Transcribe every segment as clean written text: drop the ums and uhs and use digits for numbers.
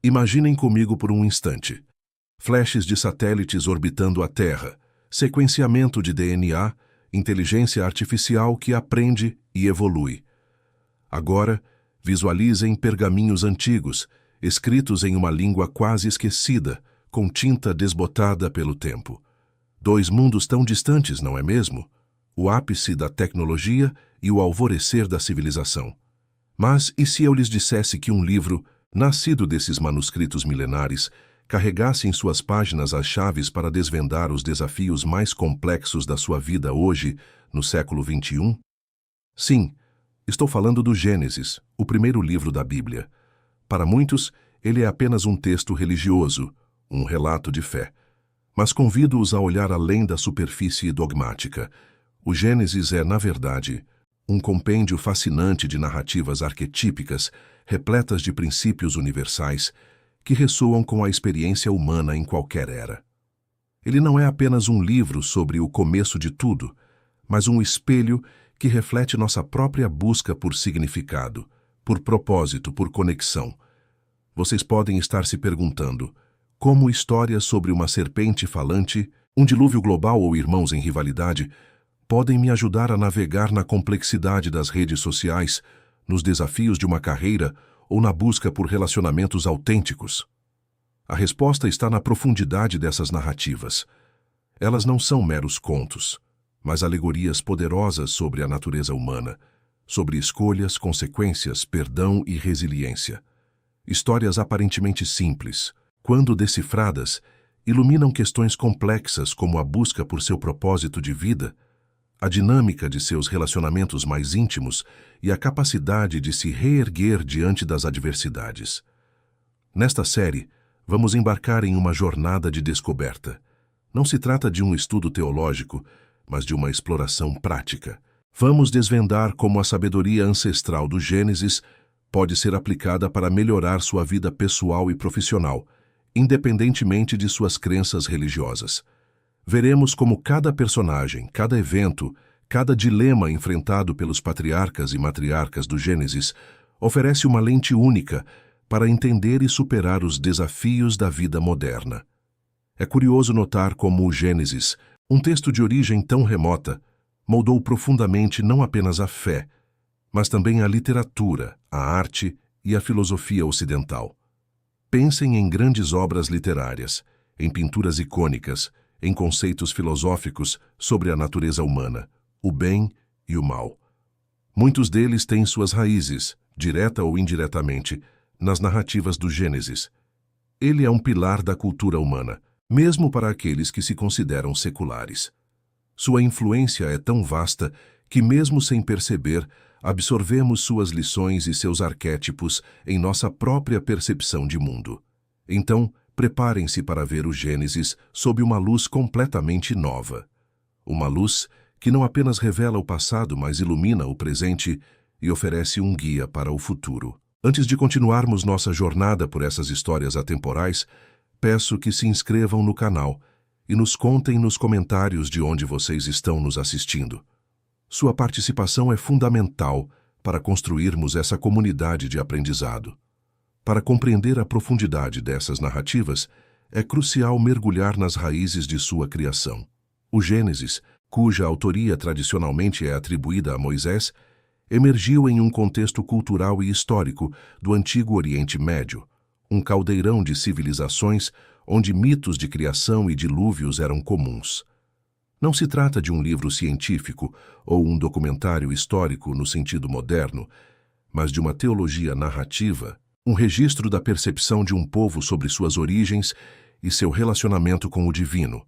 Imaginem comigo por um instante. Flashes de satélites orbitando a Terra, sequenciamento de DNA, inteligência artificial que aprende e evolui. Agora, visualizem pergaminhos antigos, escritos em uma língua quase esquecida, com tinta desbotada pelo tempo. Dois mundos tão distantes, não é mesmo? O ápice da tecnologia e o alvorecer da civilização. Mas e se eu lhes dissesse que um livro, nascido desses manuscritos milenares, carregasse em suas páginas as chaves para desvendar os desafios mais complexos da sua vida hoje, no século XXI? Sim, estou falando do Gênesis, o primeiro livro da Bíblia. Para muitos, ele é apenas um texto religioso, um relato de fé. Mas convido-os a olhar além da superfície dogmática. O Gênesis é, na verdade, um compêndio fascinante de narrativas arquetípicas, repletas de princípios universais, que ressoam com a experiência humana em qualquer era. Ele não é apenas um livro sobre o começo de tudo, mas um espelho que reflete nossa própria busca por significado, por propósito, por conexão. Vocês podem estar se perguntando, como histórias sobre uma serpente falante, um dilúvio global ou irmãos em rivalidade podem me ajudar a navegar na complexidade das redes sociais, nos desafios de uma carreira ou na busca por relacionamentos autênticos? A resposta está na profundidade dessas narrativas. Elas não são meros contos, mas alegorias poderosas sobre a natureza humana, sobre escolhas, consequências, perdão e resiliência. Histórias aparentemente simples, quando decifradas, iluminam questões complexas como a busca por seu propósito de vida, a dinâmica de seus relacionamentos mais íntimos e a capacidade de se reerguer diante das adversidades. Nesta série, vamos embarcar em uma jornada de descoberta. Não se trata de um estudo teológico, mas de uma exploração prática. Vamos desvendar como a sabedoria ancestral do Gênesis pode ser aplicada para melhorar sua vida pessoal e profissional, independentemente de suas crenças religiosas. Veremos como cada personagem, cada evento, cada dilema enfrentado pelos patriarcas e matriarcas do Gênesis oferece uma lente única para entender e superar os desafios da vida moderna. É curioso notar como o Gênesis, um texto de origem tão remota, moldou profundamente não apenas a fé, mas também a literatura, a arte e a filosofia ocidental. Pensem em grandes obras literárias, em pinturas icônicas, em conceitos filosóficos sobre a natureza humana, o bem e o mal. Muitos deles têm suas raízes, direta ou indiretamente, nas narrativas do Gênesis. Ele é um pilar da cultura humana, mesmo para aqueles que se consideram seculares. Sua influência é tão vasta que, mesmo sem perceber, absorvemos suas lições e seus arquétipos em nossa própria percepção de mundo. Então, preparem-se para ver o Gênesis sob uma luz completamente nova. Uma luz que não apenas revela o passado, mas ilumina o presente e oferece um guia para o futuro. Antes de continuarmos nossa jornada por essas histórias atemporais, peço que se inscrevam no canal e nos contem nos comentários de onde vocês estão nos assistindo. Sua participação é fundamental para construirmos essa comunidade de aprendizado. Para compreender a profundidade dessas narrativas, é crucial mergulhar nas raízes de sua criação. O Gênesis, cuja autoria tradicionalmente é atribuída a Moisés, emergiu em um contexto cultural e histórico do Antigo Oriente Médio, um caldeirão de civilizações onde mitos de criação e dilúvios eram comuns. Não se trata de um livro científico ou um documentário histórico no sentido moderno, mas de uma teologia narrativa, um registro da percepção de um povo sobre suas origens e seu relacionamento com o divino.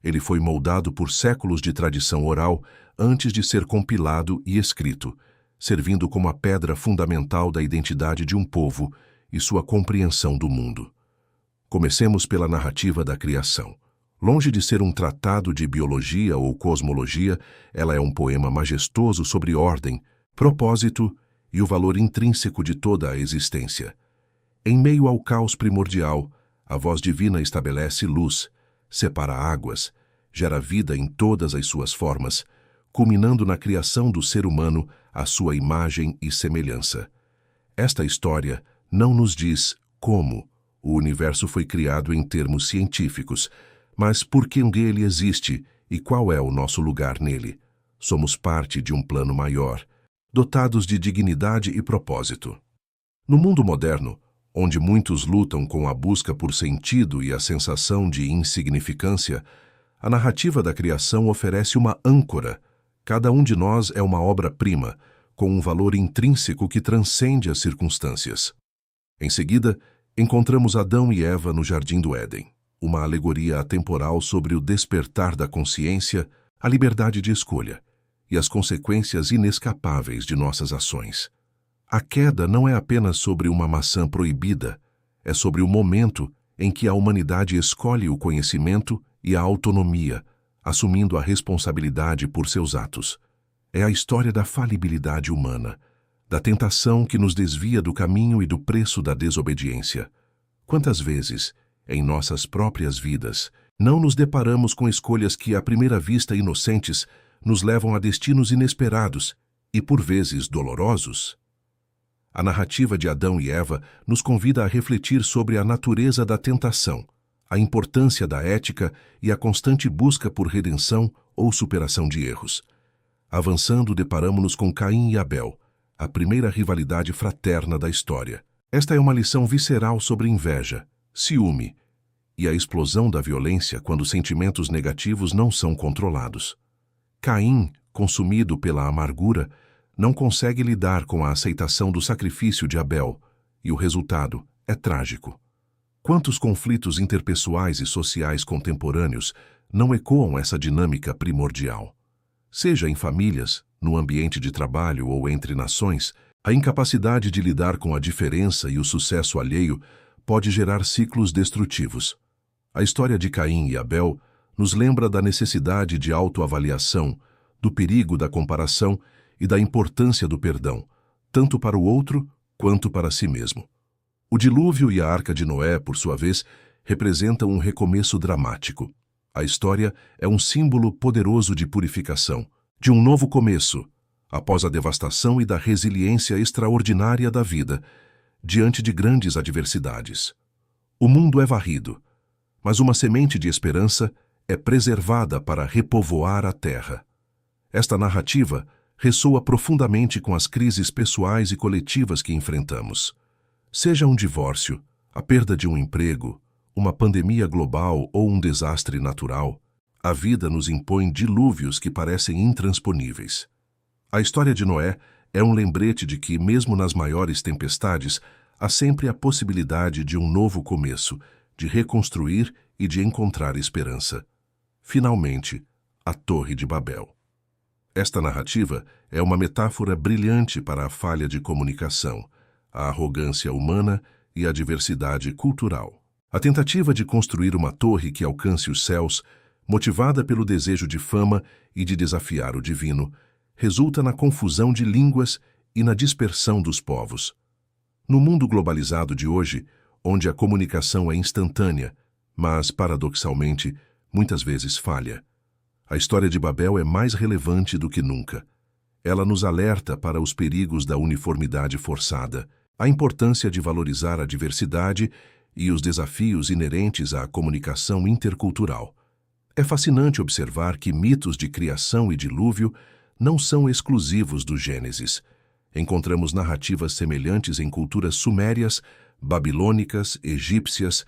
Ele foi moldado por séculos de tradição oral antes de ser compilado e escrito, servindo como a pedra fundamental da identidade de um povo e sua compreensão do mundo. Comecemos pela narrativa da criação. Longe de ser um tratado de biologia ou cosmologia, ela é um poema majestoso sobre ordem, propósito e o valor intrínseco de toda a existência. Em meio ao caos primordial, a voz divina estabelece luz, separa águas, gera vida em todas as suas formas, culminando na criação do ser humano à sua imagem e semelhança. Esta história não nos diz como O universo foi criado em termos científicos, mas por que ele existe e qual é o nosso lugar nele? Somos parte de um plano maior, dotados de dignidade e propósito. No mundo moderno, onde muitos lutam com a busca por sentido e a sensação de insignificância, a narrativa da criação oferece uma âncora. Cada um de nós é uma obra-prima, com um valor intrínseco que transcende as circunstâncias. Em seguida, encontramos Adão e Eva no Jardim do Éden, uma alegoria atemporal sobre o despertar da consciência, a liberdade de escolha e as consequências inescapáveis de nossas ações. A queda não é apenas sobre uma maçã proibida, é sobre o momento em que a humanidade escolhe o conhecimento e a autonomia, assumindo a responsabilidade por seus atos. É a história da falibilidade humana, da tentação que nos desvia do caminho e do preço da desobediência. Quantas vezes, em nossas próprias vidas, não nos deparamos com escolhas que, à primeira vista inocentes, nos levam a destinos inesperados e, por vezes, dolorosos? A narrativa de Adão e Eva nos convida a refletir sobre a natureza da tentação, a importância da ética e a constante busca por redenção ou superação de erros. Avançando, deparamos-nos com Caim e Abel, a primeira rivalidade fraterna da história. Esta é uma lição visceral sobre inveja, ciúme e a explosão da violência quando sentimentos negativos não são controlados. Caim, consumido pela amargura, não consegue lidar com a aceitação do sacrifício de Abel, e o resultado é trágico. Quantos conflitos interpessoais e sociais contemporâneos não ecoam essa dinâmica primordial? Seja em famílias, no ambiente de trabalho ou entre nações, a incapacidade de lidar com a diferença e o sucesso alheio pode gerar ciclos destrutivos. A história de Caim e Abel nos lembra da necessidade de autoavaliação, do perigo da comparação e da importância do perdão, tanto para o outro quanto para si mesmo. O dilúvio e a Arca de Noé, por sua vez, representam um recomeço dramático. A história é um símbolo poderoso de purificação, de um novo começo, após a devastação e da resiliência extraordinária da vida, diante de grandes adversidades. O mundo é varrido, mas uma semente de esperança é preservada para repovoar a terra. Esta narrativa ressoa profundamente com as crises pessoais e coletivas que enfrentamos. Seja um divórcio, a perda de um emprego, uma pandemia global ou um desastre natural, a vida nos impõe dilúvios que parecem intransponíveis. A história de Noé é um lembrete de que, mesmo nas maiores tempestades, há sempre a possibilidade de um novo começo, de reconstruir e de encontrar esperança. Finalmente, a Torre de Babel. Esta narrativa é uma metáfora brilhante para a falha de comunicação, a arrogância humana e a diversidade cultural. A tentativa de construir uma torre que alcance os céus, motivada pelo desejo de fama e de desafiar o divino, resulta na confusão de línguas e na dispersão dos povos. No mundo globalizado de hoje, onde a comunicação é instantânea, mas, paradoxalmente, muitas vezes falha, a história de Babel é mais relevante do que nunca. Ela nos alerta para os perigos da uniformidade forçada, a importância de valorizar a diversidade e os desafios inerentes à comunicação intercultural. É fascinante observar que mitos de criação e dilúvio não são exclusivos do Gênesis. Encontramos narrativas semelhantes em culturas sumérias, babilônicas, egípcias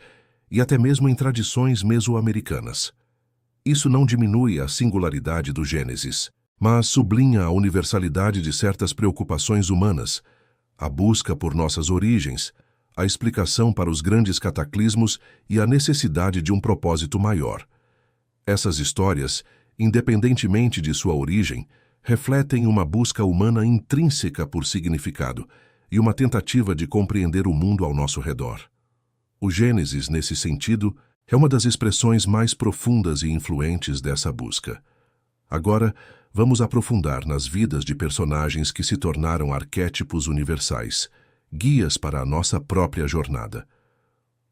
e até mesmo em tradições mesoamericanas. Isso não diminui a singularidade do Gênesis, mas sublinha a universalidade de certas preocupações humanas, a busca por nossas origens, a explicação para os grandes cataclismos e a necessidade de um propósito maior. Essas histórias, independentemente de sua origem, refletem uma busca humana intrínseca por significado e uma tentativa de compreender o mundo ao nosso redor. O Gênesis, nesse sentido, é uma das expressões mais profundas e influentes dessa busca. Agora, vamos aprofundar nas vidas de personagens que se tornaram arquétipos universais, guias para a nossa própria jornada.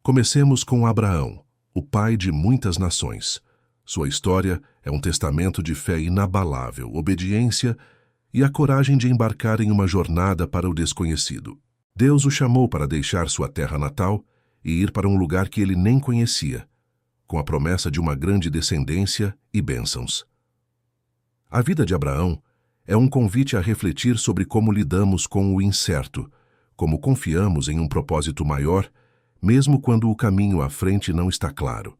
Comecemos com Abraão, o pai de muitas nações. Sua história é um testamento de fé inabalável, obediência e a coragem de embarcar em uma jornada para o desconhecido. Deus o chamou para deixar sua terra natal e ir para um lugar que ele nem conhecia, com a promessa de uma grande descendência e bênçãos. A vida de Abraão é um convite a refletir sobre como lidamos com o incerto, como confiamos em um propósito maior, mesmo quando o caminho à frente não está claro.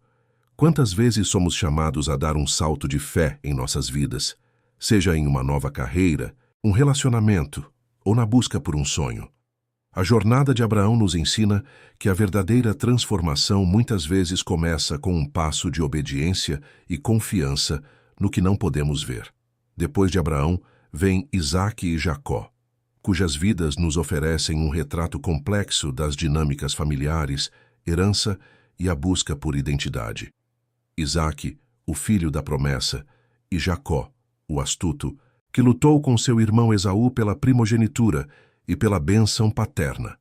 Quantas vezes somos chamados a dar um salto de fé em nossas vidas, seja em uma nova carreira, um relacionamento ou na busca por um sonho? A jornada de Abraão nos ensina que a verdadeira transformação muitas vezes começa com um passo de obediência e confiança no que não podemos ver. Depois de Abraão, vem Isaque e Jacó, cujas vidas nos oferecem um retrato complexo das dinâmicas familiares, herança e a busca por identidade. Isaque, o filho da promessa, e Jacó, o astuto, que lutou com seu irmão Esaú pela primogenitura e pela bênção paterna.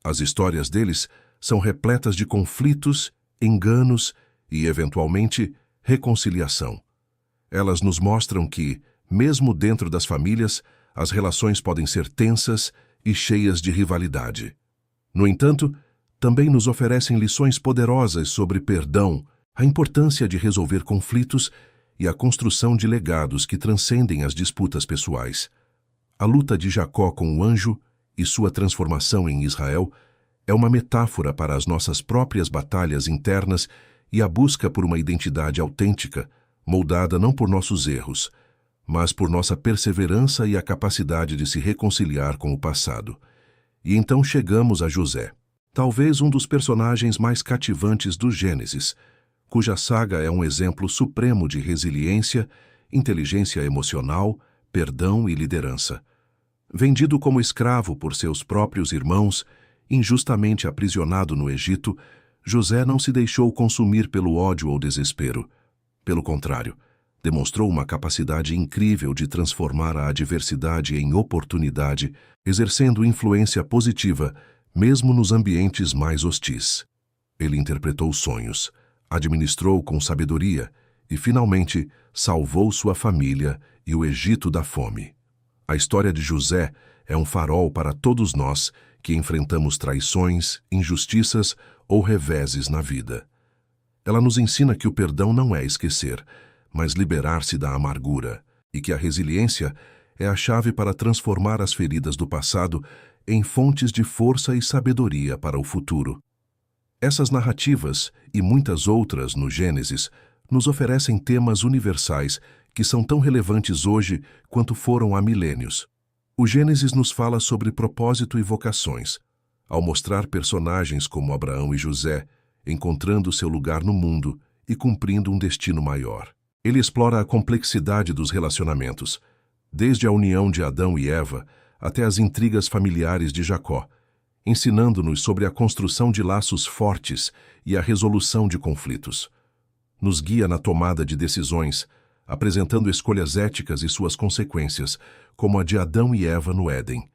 As histórias deles são repletas de conflitos, enganos e, eventualmente, reconciliação. Elas nos mostram que, mesmo dentro das famílias, as relações podem ser tensas e cheias de rivalidade. No entanto, também nos oferecem lições poderosas sobre perdão, a importância de resolver conflitos e a construção de legados que transcendem as disputas pessoais. A luta de Jacó com o anjo e sua transformação em Israel é uma metáfora para as nossas próprias batalhas internas e a busca por uma identidade autêntica, moldada não por nossos erros, mas por nossa perseverança e a capacidade de se reconciliar com o passado. E então chegamos a José, talvez um dos personagens mais cativantes do Gênesis, cuja saga é um exemplo supremo de resiliência, inteligência emocional, perdão e liderança. Vendido como escravo por seus próprios irmãos, injustamente aprisionado no Egito, José não se deixou consumir pelo ódio ou desespero. Pelo contrário, demonstrou uma capacidade incrível de transformar a adversidade em oportunidade, exercendo influência positiva, mesmo nos ambientes mais hostis. Ele interpretou sonhos, administrou com sabedoria e, finalmente, salvou sua família e o Egito da fome. A história de José é um farol para todos nós que enfrentamos traições, injustiças ou reveses na vida. Ela nos ensina que o perdão não é esquecer, mas liberar-se da amargura, e que a resiliência é a chave para transformar as feridas do passado em fontes de força e sabedoria para o futuro. Essas narrativas, e muitas outras no Gênesis, nos oferecem temas universais que são tão relevantes hoje quanto foram há milênios. O Gênesis nos fala sobre propósito e vocações, ao mostrar personagens como Abraão e José, encontrando seu lugar no mundo e cumprindo um destino maior. Ele explora a complexidade dos relacionamentos, desde a união de Adão e Eva até as intrigas familiares de Jacó, ensinando-nos sobre a construção de laços fortes e a resolução de conflitos. Nos guia na tomada de decisões, apresentando escolhas éticas e suas consequências, como a de Adão e Eva no Éden.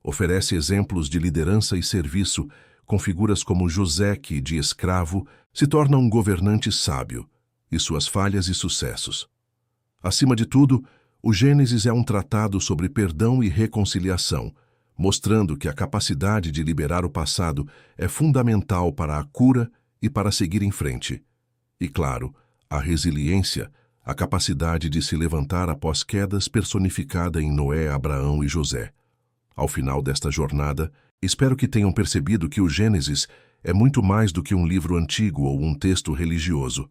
Oferece exemplos de liderança e serviço, com figuras como José, que, de escravo, se torna um governante sábio, e suas falhas e sucessos. Acima de tudo, o Gênesis é um tratado sobre perdão e reconciliação, mostrando que a capacidade de liberar o passado é fundamental para a cura e para seguir em frente. E, claro, a resiliência, a capacidade de se levantar após quedas personificada em Noé, Abraão e José. Ao final desta jornada, espero que tenham percebido que o Gênesis é muito mais do que um livro antigo ou um texto religioso.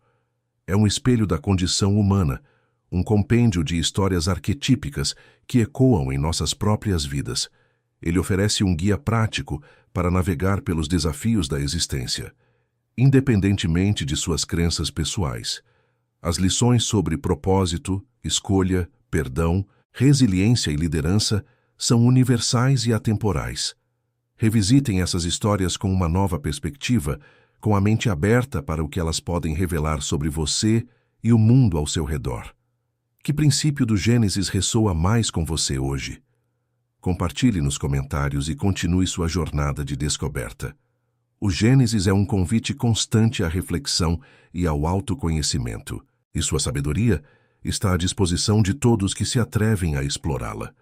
É um espelho da condição humana, um compêndio de histórias arquetípicas que ecoam em nossas próprias vidas. Ele oferece um guia prático para navegar pelos desafios da existência, independentemente de suas crenças pessoais. As lições sobre propósito, escolha, perdão, resiliência e liderança são universais e atemporais. Revisitem essas histórias com uma nova perspectiva, com a mente aberta para o que elas podem revelar sobre você e o mundo ao seu redor. Que princípio do Gênesis ressoa mais com você hoje? Compartilhe nos comentários e continue sua jornada de descoberta. O Gênesis é um convite constante à reflexão e ao autoconhecimento, e sua sabedoria está à disposição de todos que se atrevem a explorá-la.